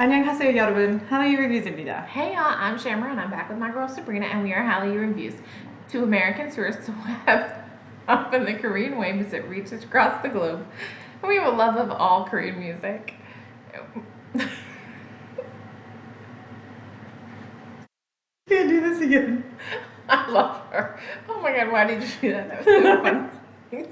안녕하세요 여러분, Hallyu Reviews입니다. Hey y'all, I'm Shamra and I'm back with my girl Sabrina and we are Hallyu Reviews. Two American tourists who have up in the Korean wave as it reaches across the globe. And we have a love of all Korean music. Can't do this again. I love her. Oh my god, why did you do that? That was so funny.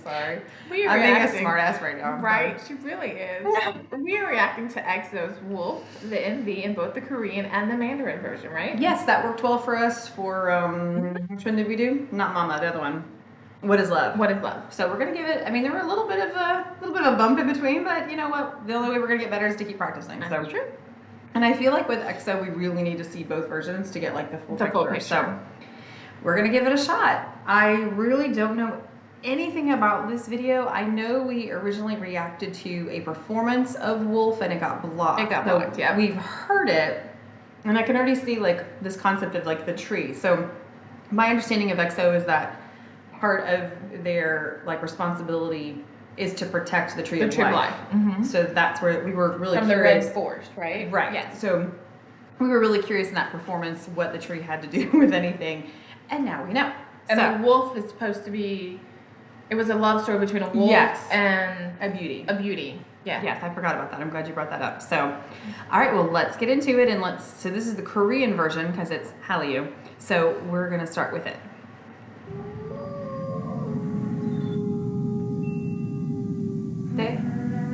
Sorry. We are I'm being a reacting, smartass right now. right? She really is. We are reacting to EXO's Wolf, the MV, in both the Korean and the Mandarin version, right? Yes, that worked well for us for, which one did we do? Not Mama, the other one. What is Love? What is Love? So we're gonna give it, I mean, there were a little bit of a bump in between, but you know what? The only way we're gonna get better is to keep practicing. That's true. And I feel like with EXO, we really need to see both versions to get like the full picture. So we're gonna give it a shot. I really don't know anything about this video. I know we originally reacted to a performance of Wolf and it got blocked. It got blocked, yeah. We've heard it, and I can already see like this concept of like the tree. So my understanding of EXO is that part of their like responsibility is to protect the tree of life. Mm-hmm. So that's where we were really from curious. the red forest, right? Right. Yeah. So we were really curious in that performance what the tree had to do with anything, and now we know. And so, the wolf is supposed to be. It was a love story between a wolf and a beauty. A beauty. Yeah. Yes, I forgot about that. I'm glad you brought that up. So, all right, well, let's get into it, and so this is the Korean version because it's Hallyu. So we're gonna start with it.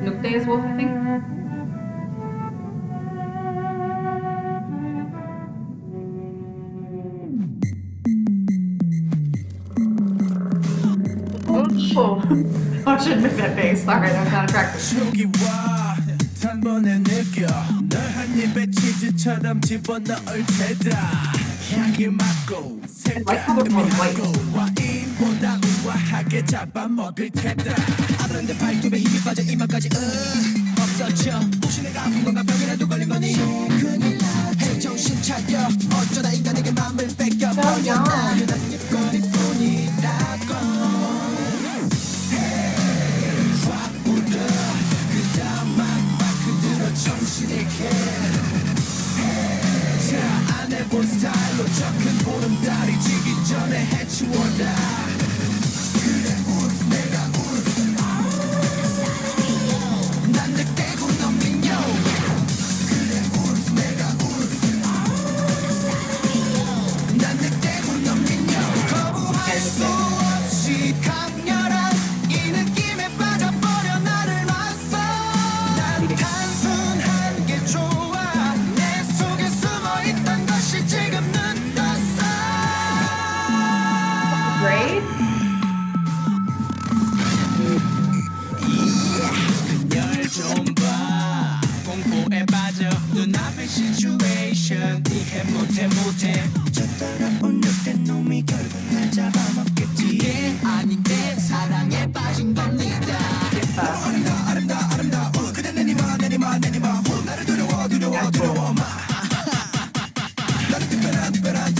Nukte is wolf, I think. Oh, I shouldn't make that face. Sorry, that's not attractive. I like how they're more white.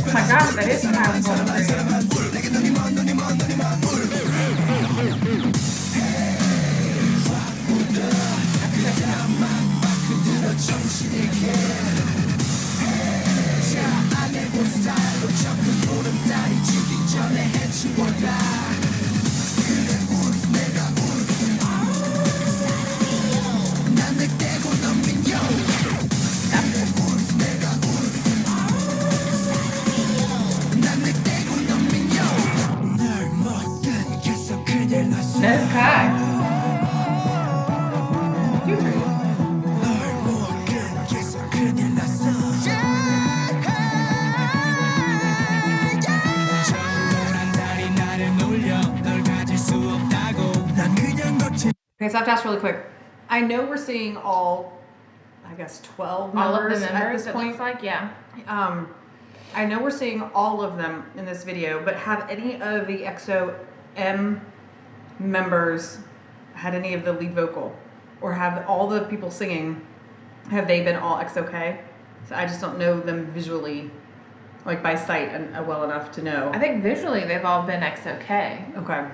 Oh my gosh, that is powerful. Okay. Okay, so I have to ask really quick. I know we're seeing all, I guess, 12 members at this point. Looks like, yeah. I know we're seeing all of them in this video, but have any of the EXO-M members had any of the lead vocal? Or have all the people singing, have they been all EXO-K? So I just don't know them visually, like by sight, and well enough to know. I think visually they've all been EXO-K. Okay.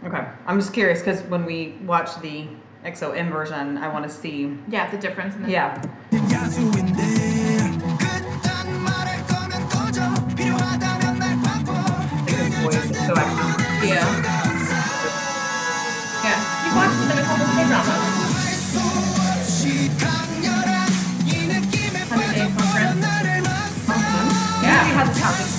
Okay. I'm just curious because when we watch the EXO-M version, I want to see. Yeah, it's a difference in the. Yeah. His voice is so iconic. Yeah. Yeah. You watched them in a couple of K-dramas. 100 Days of Friends. Awesome. Yeah. He has talent.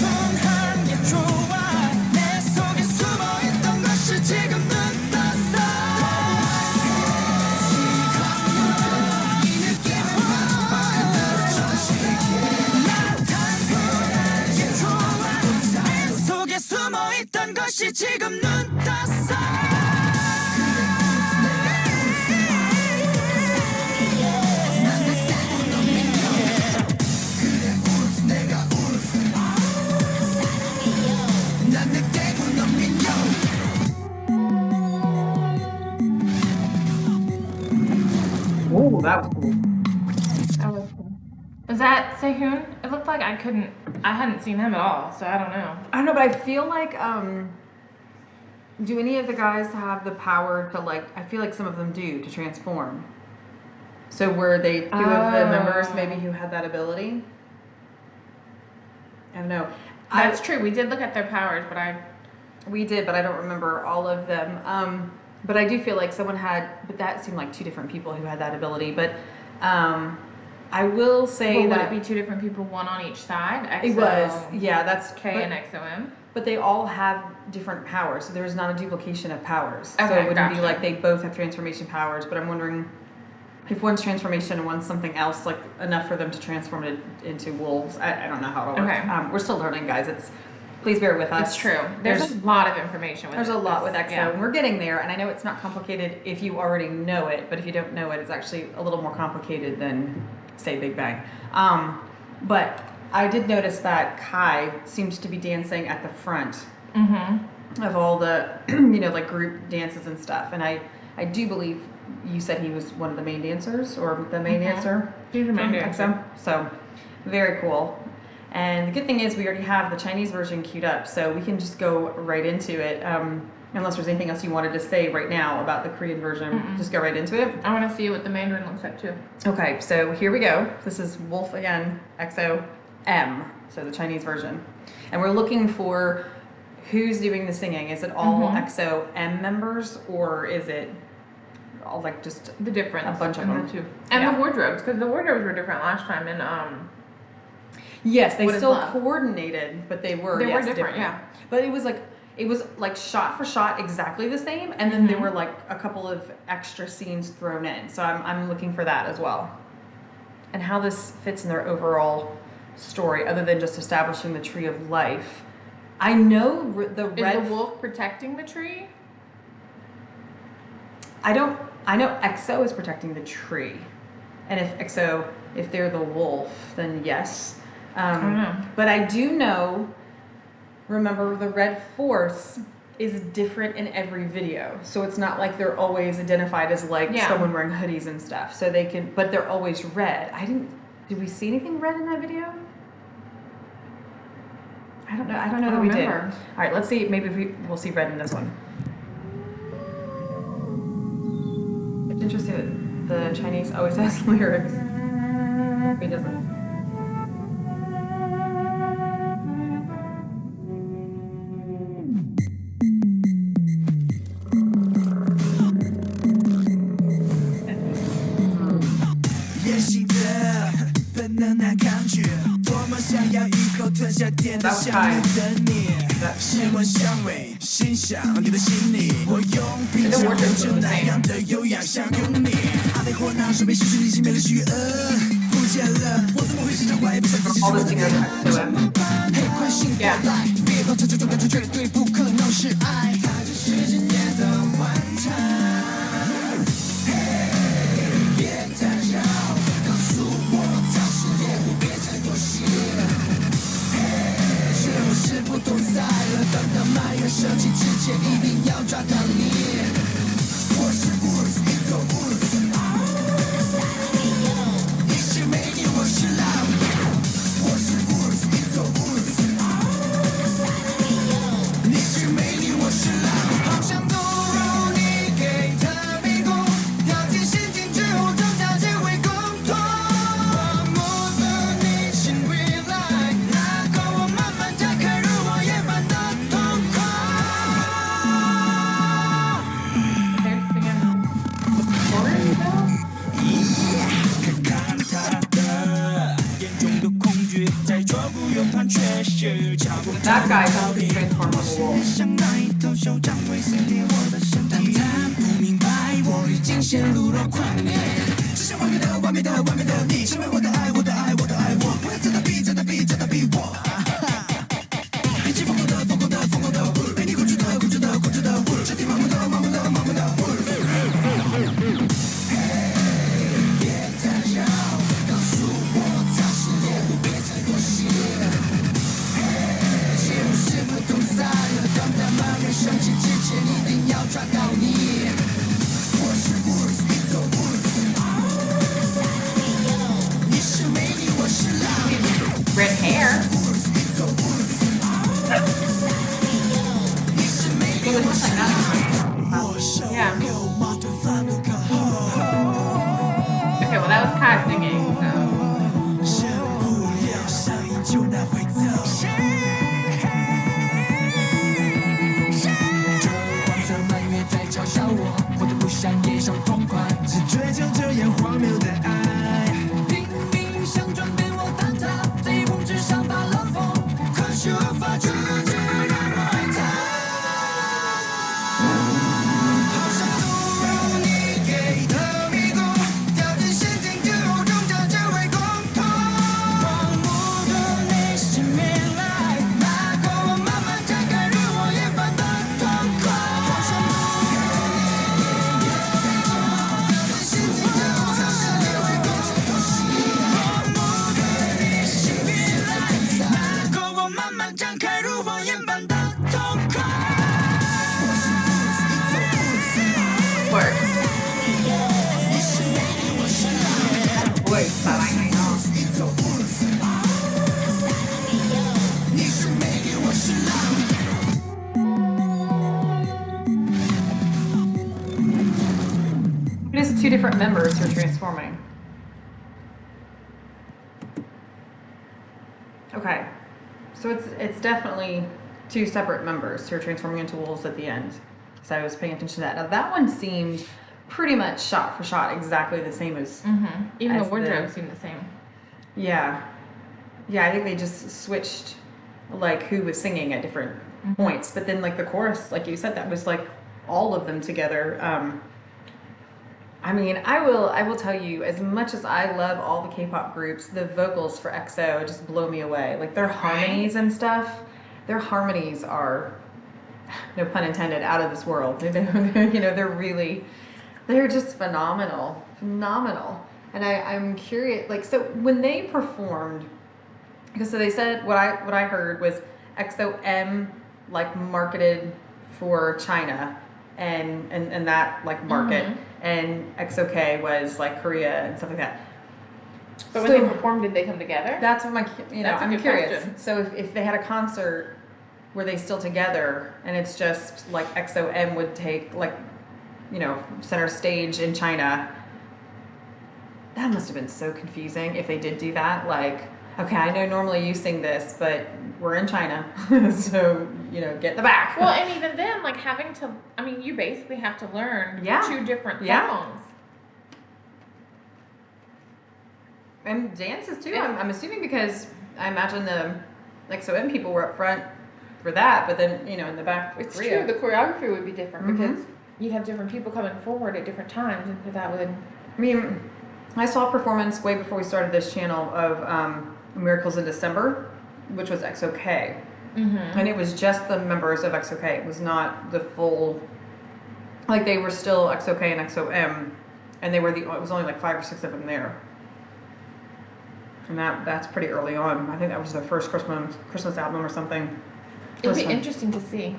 숨어있던 것이 지금 눈 떴어 Oh, that was cool. That was cool. Was that Sehun? It looked like I hadn't seen him at all, so I don't know. I don't know, but I feel like, do any of the guys have the power to, like, I feel like some of them do, to transform. So were they two of the members maybe who had that ability? I don't know. That's true. We did look at their powers, but We did, but I don't remember all of them. But I do feel like someone had, but that seemed like two different people who had that ability. But I will say would that it be two different people, one on each side? it was, yeah, that's K and EXO-M. But they all have different powers, so there's not a duplication of powers. So Okay, it wouldn't be gotcha. like they both have transformation powers. But I'm wondering if one's transformation and one's something else, like enough for them to transform it into wolves. I don't know how it'll work. Okay. We're still learning, guys. Please bear with us. It's true. There's a lot of information with There's a lot with EXO, Yeah. and we're getting there. And I know it's not complicated if you already know it, but if you don't know it, it's actually a little more complicated than, say, Big Bang. But I did notice that Kai seems to be dancing at the front of all the, like group dances and stuff. And I do believe you said he was one of the main dancers or the main dancer. He's the main from dancer. EXO. So very cool. And the good thing is we already have the Chinese version queued up, so we can just go right into it. Unless there's anything else you wanted to say right now about the Korean version, just go right into it. I want to see what the Mandarin looks like too. Okay, so here we go. This is Wolf again, EXO-M, so the Chinese version. And we're looking for who's doing the singing. Is it all EXO-M members, or is it all like just The difference. a bunch of in them? the two. And Yeah. the wardrobes, because the wardrobes were different last time. And Yes, they What is still love? coordinated, but they were They were yes, different, yeah. But it was like shot for shot exactly the same, and then there were like a couple of extra scenes thrown in. So I'm looking for that as well, and how this fits in their overall story, other than just establishing the tree of life. I know the is red. the wolf protecting the tree? I know EXO is protecting the tree, and if they're the wolf, then yes. I don't know. But I do know, remember, the red force is different in every video. So it's not like they're always identified as like Yeah. someone wearing hoodies and stuff. So they can, but they're always red. Did we see anything red in that video? I don't know that we did. remember. All right, let's see. Maybe we'll see red in this one. It's interesting that the Chinese always has lyrics. It doesn't. That was Kai. All the singers next to him. Yeah. That guy doesn't transform into a wolf. 向那一头手掌威胁烈火的身体，但他不明白我已经陷入了狂野。只想完美的，完美的，完美的你，成为我的爱，我的爱，我的爱我，不要再逃避，再逃避，再逃避我。别起疯狂的，疯狂的，疯狂的，被你控制的，控制的，控制的，彻底麻木的，麻木的，麻木的。别再叫，告诉我它是猎物，别太过血。陷入是不同散了，当他们人生气之前，一定要抓到你。我是 Wolf， 你走 Wolf。你是美女，我是狼。 Red hair. It was just like that. Yeah. Okay, well that was Kai singing, so. 忍不了上瘾就拿回走。光泽满月在嘲笑我，活得不像野兽痛快，只追求这样荒谬的爱。拼命想转变我，但他在控制上发了疯，可是无法阻止让我爱他。好想突入你给的迷宫，掉进陷阱之后，挣扎着会共同。荒芜的内心面来，那过我慢慢展开，如火焰般的痛快。好想突入你掉进陷阱之后，挣扎着会共同。荒芜的内心面来，那过我慢慢展开，如火焰般的痛快。我是 Wolf， 你走 Wolf。 Works. Voice, I like it. 你走 Wolf。 你是美女，我是狼。 Just two different members who are transforming. Okay, so it's definitely two separate members who are transforming into wolves at the end. So I was paying attention to that. Now that one seemed pretty much shot for shot exactly the same as. Even As the wardrobe seemed the same. Yeah, yeah. I think they just switched like who was singing at different points, but then like the chorus, like you said, that was like all of them together. I mean, I will tell you, as much as I love all the K-pop groups, the vocals for EXO just blow me away. Like their harmonies and stuff, their harmonies are, no pun intended, out of this world. You know, they're just phenomenal. And I'm curious, like, so when they performed, because so they said what I heard was EXO-M like marketed for China and that like market, and EXO-K was like Korea and stuff like that. But when they performed, did they come together? That's what That's a I'm good curious. question. So if they had a concert, were they still together? And it's just like EXO-M would take like, center stage in China. That must have been so confusing if they did do that. Like, okay, I know normally you sing this, but we're in China, so get in the back. Well, and even then, like having to, I mean, you basically have to learn two different songs. And dances too. I'm assuming because I imagine the EXO-M people were up front for that, but then in the back. It's Korea. true. The choreography would be different because you'd have different people coming forward at different times, and so that would. I mean, I saw a performance way before we started this channel of Miracles in December, which was EXO-K. And it was just the members of EXO-K. It was not the full, like they were still EXO-K and EXO-M, and it was only like 5 or 6 of them there. And that's pretty early on. I think that was their first Christmas album or something. It'd be interesting to see.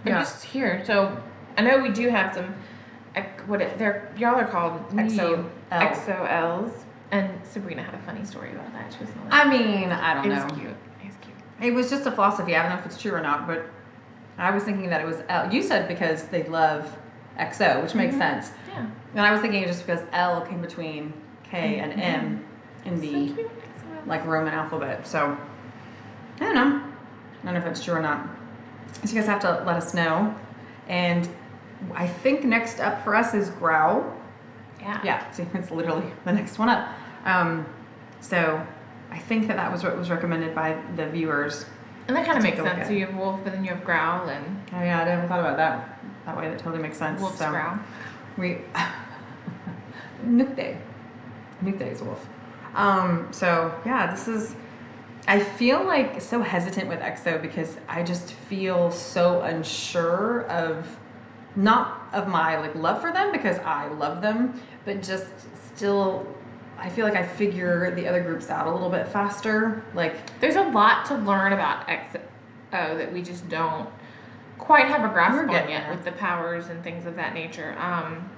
Yeah. I'm just here. So I know we do have some. Y'all are called EXO-L. EXO-Ls. And Sabrina had a funny story about that. She was like, I mean, I don't know. It was cute. It was just a philosophy. I don't know if it's true or not, but I was thinking that it was L. You said because they love EXO, which makes sense. Yeah. And I was thinking just because L came between K and M in the like Roman alphabet. So I don't know. I don't know if it's true or not. So you guys have to let us know. And I think next up for us is Growl. Yeah. Yeah. See, it's literally the next one up. So I think that was what was recommended by the viewers. And that kind of Take makes a look sense. at So you have Wolf, but then you have Growl and Oh yeah, I never thought about that. That way, that totally makes sense. Wolf's So Growl. we Nukde is wolf. So yeah, this is. I feel like so hesitant with EXO because I just feel so unsure of, not of my like love for them because I love them, but just still, I feel like I figure the other groups out a little bit faster. Like There's a lot to learn about EXO that we just don't quite have a grasp We're on getting yet there. with the powers and things of that nature.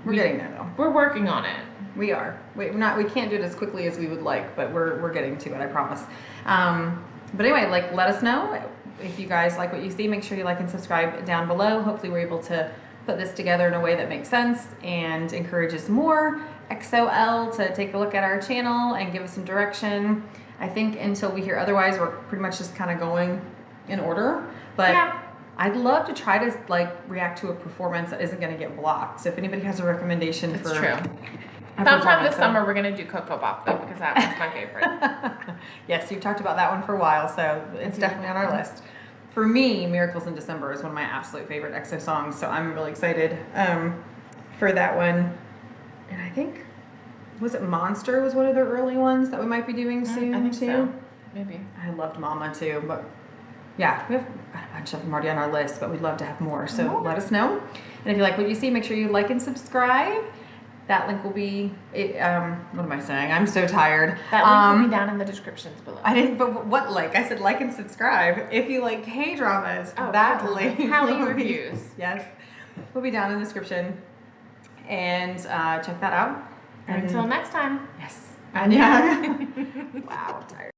we're getting there though. We're working on it. We are. We can't do it as quickly as we would like, but we're getting to it, I promise. But anyway, like let us know if you guys like what you see. Make sure you like and subscribe down below. Hopefully we're able to put this together in a way that makes sense and encourages more EXO-L to take a look at our channel and give us some direction. I think until we hear otherwise, we're pretty much just kind of going in order. But Yeah. I'd love to try to like react to a performance that isn't going to get blocked. So if anybody has a recommendation It's for true. a Sometime performance, this summer we're gonna do Cocoa Bop though because that one's my favorite. Yes, you've talked about that one for a while, so it's definitely on our list. For me, Miracles in December is one of my absolute favorite EXO songs, so I'm really excited for that one. And I think, was it Monster was one of their early ones that we might be doing soon I think too? so. Maybe. I loved Mama too, but yeah, we have got a bunch of them already on our list, but we'd love to have more, so let us know. And if you like what you see, make sure you like and subscribe. That link will be, what am I saying? I'm so tired. That link will be down in the descriptions below. I didn't, but what link? I said like and subscribe. If you like K-dramas, that K-dramas. link. Hallyu will be- reviews. Yes. Will be down in the description. And check that out. Until next time. Yes. And yeah. Wow, I'm tired.